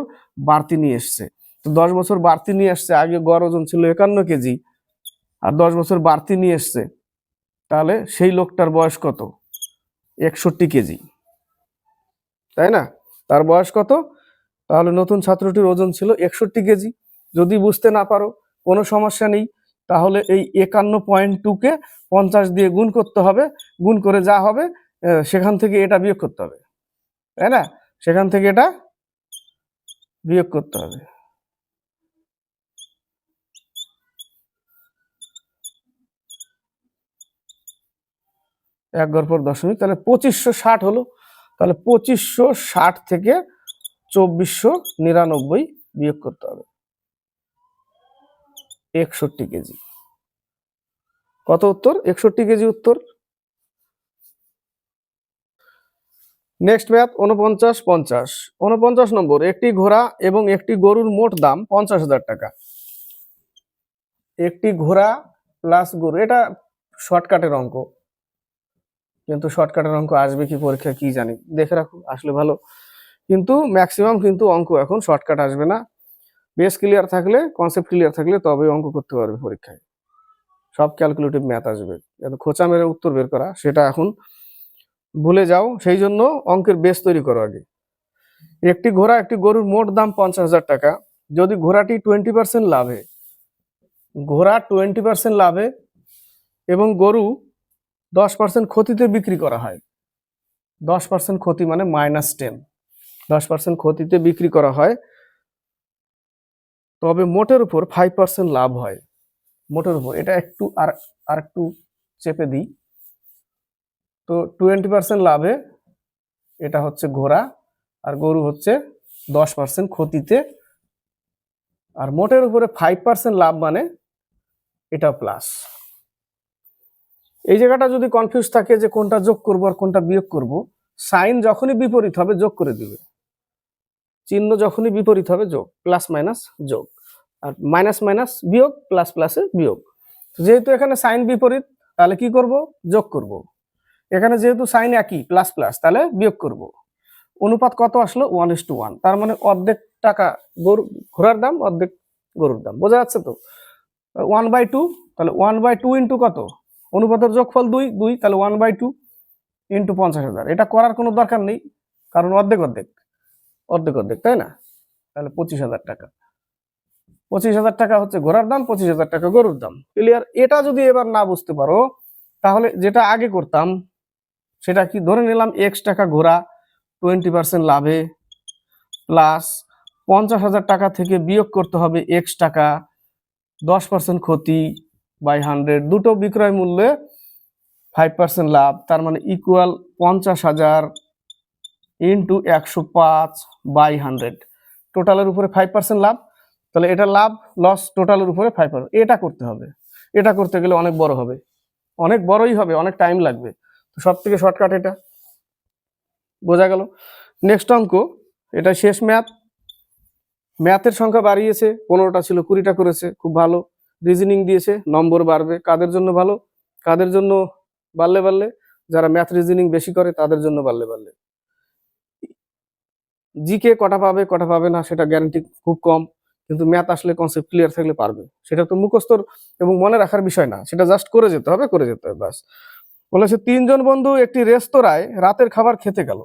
বাড়তি নিয়ে এসছে। তো 10 বছর বাড়তি নিয়ে আসছে, আগে গড় ওজন ছিল 51 কেজি, আর 10 বছর বাড়তি নিয়ে এসছে, তাহলে সেই লোকটার বয়স কত? 61 কেজি, তাই না? তার বয়স কত? তাহলে নতুন ছাত্রটির ওজন ছিল 61 কেজি। যদি বুঝতে না পারো কোনো সমস্যা নেই, তাহলে এই 51.2-কে 50 দিয়ে গুণ করতে হবে, গুণ করে যা হবে সেখান থেকে এটা বিয়োগ করতে হবে, তাই না? সেখান থেকে এটা বিয়োগ করতে হবে। এক গড় পর দশমিক, তাহলে 2560 হলো। তাহলে 2560 থেকে 2499 বিয়োগ করতে হবে। 61 কেজি। কত উত্তর? 61 কেজি উত্তর। Next math 49-50। 49 নম্বর, একটি ঘোড়া এবং একটি গরুর মোট দাম 50,000 টাকা। একটি ঘোড়া প্লাস গরু, এটা শর্টকাটের অঙ্ক, কিন্তু শর্টকাটের অঙ্ক আসবে কি পরীক্ষা কি জানি, দেখে রাখো, আসলে ভালো। কিন্তু ম্যাক্সিমাম কিন্তু অঙ্ক এখন শর্টকাট আসবে না। বেস ক্লিয়ার থাকলে, কনসেপ্ট ক্লিয়ার থাকলে তবে অঙ্ক করতে পারবে পরীক্ষায়। সব ক্যালকুলেটিভ ম্যাথ আসবে, খোঁচা মেরে উত্তর বের করা সেটা এখন ভুলে যাও। সেই জন্য অঙ্কের বেস তৈরি করো আগে। একটি ঘোড়া একটি গরুর মোট দাম 50,000 টাকা। যদি ঘোড়াটি 20% লাভে, ঘোড়া 20% লাভে এবং গরু 10% ক্ষতিতে বিক্রি করা হয়। 10% ক্ষতি মানে -10। 10% ক্ষতিতে বিক্রি করা হয়, তবে মোটের উপর 5% লাভ হয়। মোটের উপর, এটা একটু আর একটু চেপে দিই। তো 20% লাভে এটা হচ্ছে ঘোড়া, আর গরু হচ্ছে 10% ক্ষতিতে, আর মোটের উপরে 5% লাভ মানে এটা প্লাস। এই জায়গাটা যদি কনফিউজ থাকে যে কোনটা যোগ করব আর কোনটা বিয়োগ করব, সাইন যখনই বিপরীত হবে যোগ করে দিবে, চিহ্ন যখনই বিপরীত হবে যোগ, প্লাস মাইনাস যোগ, আর মাইনাস মাইনাস বিয়োগ, প্লাস প্লাসে বিয়োগ। যেহেতু এখানে সাইন বিপরীত, তাহলে কি করব? যোগ করব। এখানে যেহেতু সাইন একই, প্লাস প্লাস, তাহলে বিয়োগ করব। অনুপাত কত আসলো? 1:1। তার মানে অর্ধেক টাকা ঘোড়ার দাম, অর্ধেক গরুর দাম। বোঝা যাচ্ছে তো? 1/2, তাহলে 1/2 ইন্টু কত? অনুপাতের যোগফল 2, তাহলে 1/2 ইন্টু 50,000। এটা করার কোনো দরকার নেই, কারণ অর্ধেক অর্ধেক অর্ধেক অর্ধেক, তাই না? তাহলে 25,000 টাকা। 25,000 টাকা হচ্ছে ঘোড়ার দাম, 25,000 টাকা গরুর দাম। ক্লিয়ার? এটা যদি এবার না বুঝতে পারো, তাহলে যেটা আগে করতাম সেটা কি, ধরে নিলাম X টাকা ঘোড়া 20% লাভে, প্লাস 50,000 টাকা থেকে বিয়োগ করতে হবে X টাকা 10% ক্ষতি বাই 100, দুটো বিক্রয় মূল্যে 5% লাভ, তার মানে ইকুয়াল 50,000 ইন্টু 105 বাই 100। টোটালের উপরে 5% লাভ, তাহলে এটা লাভ লস টোটালের উপরে 5%। এটা করতে হবে, এটা করতে গেলে অনেক বড় হবে, অনেক বড়ই হবে, অনেক টাইম লাগবে। তো সব থেকে শর্টকাট এটা, বোঝা গেল। নেক্সট অঙ্ক, এটা শেষ ম্যাথ। ম্যাথের সংখ্যা বাড়িয়েছে, 15টা ছিল 20টা করেছে, খুব ভালো। রিজনিং দিয়েছে, নম্বর বাড়বে। কাদের জন্য ভালো? কাদের জন্য বাড়লে বাড়লে? যারা ম্যাথ রিজনিং বেশি করে তাদের জন্য বাড়লে বাড়লে। জিকে কটা পাবে না সেটা গ্যারান্টি খুব কম, কিন্তু ম্যাথ আসলে কনসেপ্ট ক্লিয়ার থাকলে পারবে। সেটা তো মুখস্থর এবং মনে রাখার বিষয় না, সেটা জাস্ট করে যেতে হবে, করে যেতে হবে, বাস। বলেছে 3 জন বন্ধু একটি রেস্তোরাঁয় রাতের খাবার খেতে গেল।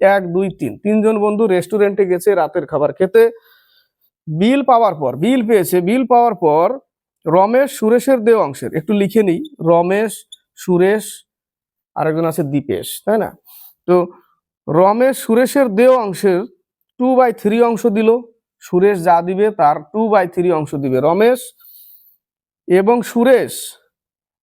1 2 3, 3 জন বন্ধু রেস্টুরেন্টে গেছে রাতের খাবার খেতে। বিল পাওয়ার পর রমেশ সুরেশের দেওয়া অংশের, একটু লিখে নিই, রমেশ সুরেশ, আরেকজন আছে দীপেশ, তাই না? তো রমেশ সুরেশের দেওয়া অংশের 2/3 অংশ দিল। সুরেশ যা দিবে তার 2/3 অংশ দিবে রমেশ, এবং সুরেশ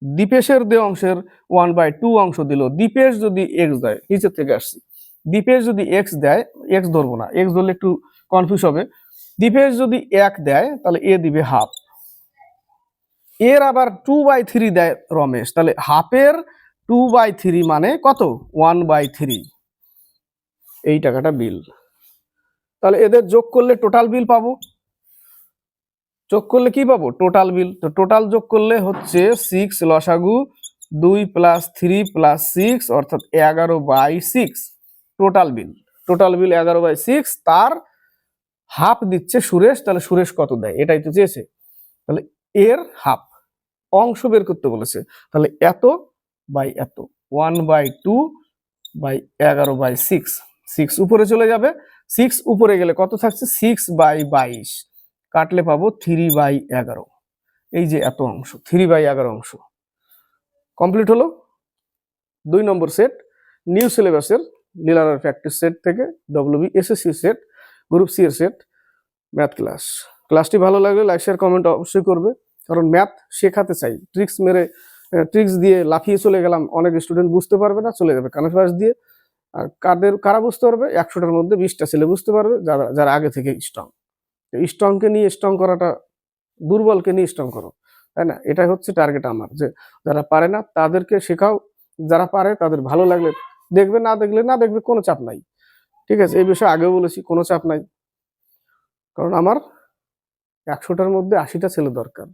দীপেশের দেওয়া অংশের 1/2 অংশ দিল। দীপেশ যদি এক্স দেয়, নিচের থেকে আসছি, দীপেশ যদি এক্স দেয়, এক্স ধরবো না, এক্স ধরলে একটু কনফিউজ হবে। দীপেশ যদি 1 দেয় তাহলে এ দিবে হাফ, এর আবার 2/3 দেয় রমেশ, তাহলে হাফের 2/3 মানে কত? 1/3। এই টাকাটা বিল। তাহলে এদের যোগ করলে টোটাল বিল পাবো। যোগ করলে কি পাবো? Total bill. তো টোটাল যোগ করলে হচ্ছে 6 লসাগু 2 + 3 + 6 অর্থাৎ 11/6 টোটাল বিল। টোটাল বিল 11/6, তার হাফ দিচ্ছে সুরেশ। তাহলে সুরেশ কত দেয় এটাই তো চেয়েছে, তাহলে এর হাফ অংশ বের করতে বলেছে। তাহলে এত বাই এত, 1/2/11/6। 6 উপরে চলে যাবে, 6 উপরে গেলে কত থাকছে? 6/22, কাটলে পাবো 3/11। এই যে এত অংশ, 3/11 অংশ। কমপ্লিট হলো 2 নম্বর সেট, নিউ সিলেবাসের নীলার প্র্যাকটিস সেট থেকে WB SSC set, group C এর সেট ম্যাথ ক্লাস। ক্লাসটি ভালো লাগলে লাইক শেয়ার কমেন্ট অবশ্যই করবে, কারণ ম্যাথ শেখাতে চাই। ট্রিক্স দিয়ে লাফিয়ে চলে গেলাম, অনেক স্টুডেন্ট বুঝতে পারবে না, চলে যাবে কানেক্ট দিয়ে। আর কারা বুঝতে পারবে? 100টার মধ্যে 20টা ছেলে বুঝতে পারবে, যারা যারা আগে থেকে স্ট্রং। স্ট্রংকে নিয়ে স্ট্রং করাটা, দুর্বলকে নিয়ে স্ট্রং করো, তাই না? এটাই হচ্ছে টার্গেট আমার, যে যারা পারে না তাদেরকে শেখাও, যারা পারে তাদের ভালো লাগলে দেখবে, না দেখলে না দেখবে, কোনো চাপ নাই। ঠিক আছে, এই বিষয়ে আগেও বলেছি, কোনো চাপ নাই, কারণ আমার 100টার মধ্যে 80টা ছেলে দরকার,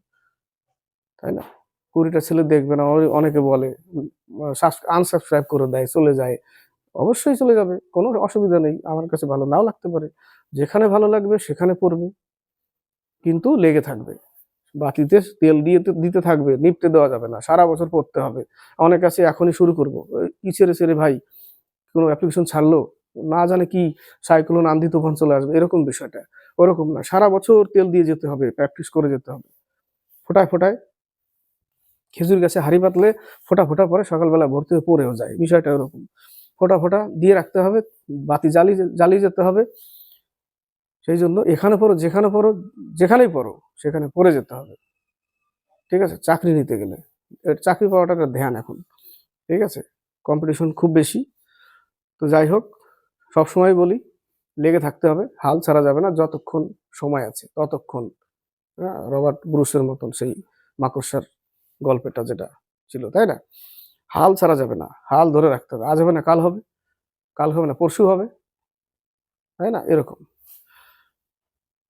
তাই না? 20টা ছেলে দেখবে না, অনেকে বলে আনসাবস্ক্রাইব করে দেয়, চলে যায়। অবশ্যই চলে যাবে, কোনো অসুবিধা নেই, আমার কাছে ভালো নাও লাগতে পারে। যেখানে ভালো লাগবে সেখানে পড়বে, কিন্তু লেগে থাকবে, বাতিতে তেল দিয়ে দিতে থাকবে, নিপতে দেওয়া যাবে না, সারা বছর পড়তে হবে। অনেক আছে এখনই শুরু করবো, কি ছেড়ে ভাই, কোনো অ্যাপ্লিকেশন ছাড়লো, না জানে কি সাইক্লোন আন্ধি তুফান চলে আসবে, এরকম বিষয়টা। ওরকম না, সারা বছর তেল দিয়ে যেতে হবে, প্র্যাকটিস করে যেতে হবে। ফোটায় ফোটায় খেজুর গাছে হাড়ি পাতলে ফোটা পরে সকালবেলা ভর্তি হয়ে পড়েও যায়, বিষয়টা ওরকম। ফোটা দিয়ে রাখতে হবে, বাতি জ্বালিয়ে যেতে হবে। সেই জন্য এখানে পড়ো, যেখানেই পড়ো সেখানে পড়ে যেতে হবে। ঠিক আছে, চাকরি নিতে গেলে, চাকরি পাওয়াটা একটা ধ্যান এখন। ঠিক আছে, কম্পিটিশন খুব বেশি। তো যাই হোক, সবসময় বলি লেগে থাকতে হবে, হাল ছাড়া যাবে না, যতক্ষণ সময় আছে ততক্ষণ। রবার্ট ব্রুসের মতন সেই মাকড়সার গল্পটা যেটা ছিল, তাই না? হাল ছাড়া যাবে না, হাল ধরে রাখতে হবে। আজ হবে না কাল হবে, কাল হবে না পরশু হবে, তাই না? এরকম।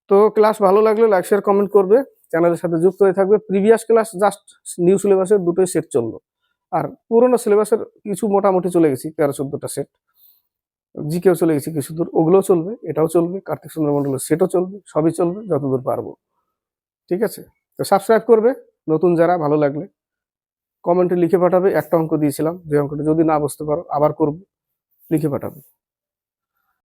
তো ক্লাস ভালো লাগলে লাইক শেয়ার কমেন্ট করবে, চ্যানেলের সাথে যুক্ত হয়ে থাকবে। প্রিভিয়াস ক্লাস জাস্ট নিউ সিলেবাসের 2টোই সেট চললো, আর পুরোনো সিলেবাসের কিছু মোটামুটি চলে গেছি, 13-14টা সেট। জিকেও চলে গেছি কিছু দূর, ওগুলোও চলবে, এটাও চলবে, কার্তিক সুন্দর মন্ডলের সেটও চলবে, সবই চলবে যতদূর পারবো। ঠিক আছে, তো সাবস্ক্রাইব করবে নতুন যারা, ভালো লাগলে কমেন্টে লিখে পাঠাবে। একটা অঙ্ক দিয়েছিলাম, যে অঙ্কটা যদি না বুঝতে পারো আবার করব, লিখে পাঠাবে।